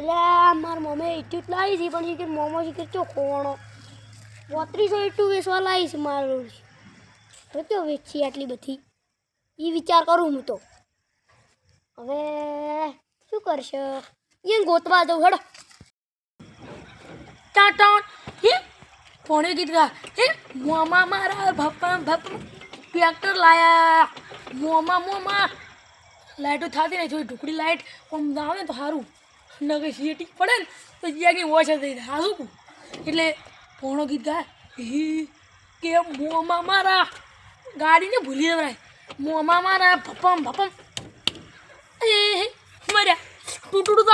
અલ્યા માર મમ્મી ઇટ્યુટ લાવી છે પણ કે મોમો શીખે ચો કોણો 3500 ઇટ્યુ વેચવા લાવી છે મારું તો કેવો વેચી આટલી બધી એ વિચાર કરું હું તો હવે શું કરશે એ ગોતવા જવું હેડો ટાટા હે કોણે ગીત ગા હે મોમા મારા ભપ્પા ભપ્પા ટ્રેક્ટર લાયા મોમા લાઈટો થાતી નહીં થોડી ઢુકડી લાઈટ આમ આવે ને તો સારું નગે સીટી પડે ને તો જ્યાં કંઈ ઓછા થઈ જાય હારું એટલે પોણો ગીત ગાય કે મોમા મારા ગાડીને ભૂલી જવાય મોમા મારા ભપમ એ મર્યા ટૂટુડું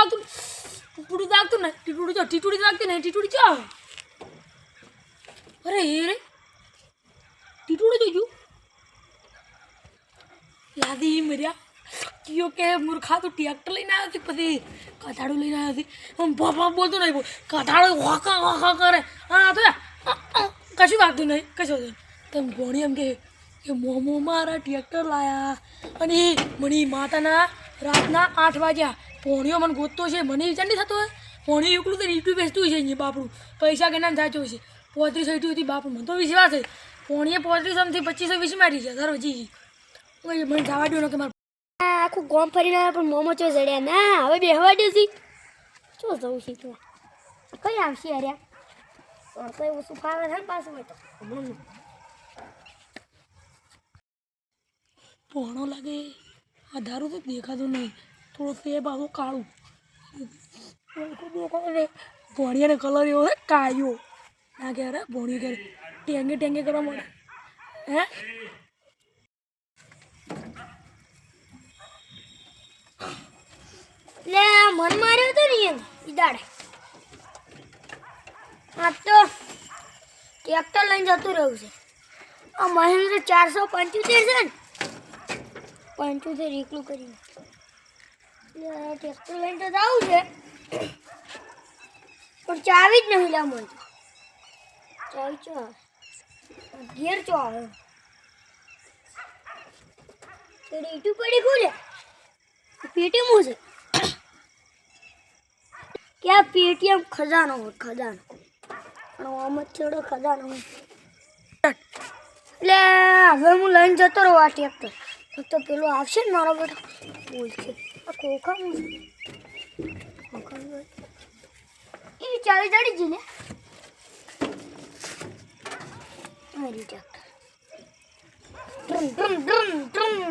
વાગતું ને ટીટુડી વાગતી ને ટીટુડી ચા અરે એ રે ટીટુડી જોઈજું યાદી મર્યા કયો કે મૂર્ખા તો ટ્રેક્ટર લઈને આવ્યો હતી પછી કથાડું લઈને આવ્યો હતી આમ બાપા બોલતો નહીં કથાડો વાકા કરે હા તો કશું વાગતું નહીં કશું તમે ભણી એમ કે મોમો મારા ટ્રેક્ટર લાયા અને મને માતાના રાતના 8 વાગ્યા ભોણીઓ મને ગોતતો છે મને વિચાર નહીં થતો હોય ભોણી એકલું તો યુટ્યુબ બેસતું છે અહીંયા બાપડું પૈસા કે નામ સાચો છે 3500 હતી બાપડું મને તો વિશ્વાસ છે ભોણીએ 3500 થી 2520 મારી છે ધારો જી મને જવા દો કે મારે આખું ગોમ ફરીને આવ્યા પણ મોમો ચો જડ્યા ના હવે બેહવા દે છે ચો જવું શીખવા કઈ આવશે અર્યા તો એવું શું ફાવે છે પાછું હોય તો ભોણો લાગે આ દારૂ તો દેખાતું નહીં થોડું સેબ આવું કાળું ભોણિયાને કલર એવો છે કાળિયો ના કે અરે ભોણી કરે ટેંગે કરવા મળે હે લે મન માર્યો તો નહીં ઈ દાડે આ તો ટ્રેક્ટર લઈને જતું રહ્યું છે આ મહેન્દ્ર 475 છે ને 75 એકલું કરીને ટ્રેક્ટર લઈને તો જવું છે પણ ચાવી જ નહીં લા મને ચાવી ચો ઘેર ચો આવે તે રીટું પડી ખોલે પેટી મું છે क्या पेटीएम खजानो हो खजानो પણ આમ થોડો ખજાનો હોય એટલે હવે હું લઈને જતો રહું આ ટ્રેક્ટર તો પેલો આવશે ને મારો બેટો બોલશે આ ખોખા એ ચાવી ચડી જઈ ને મારી ટ્રેક્ટર ડ્રમ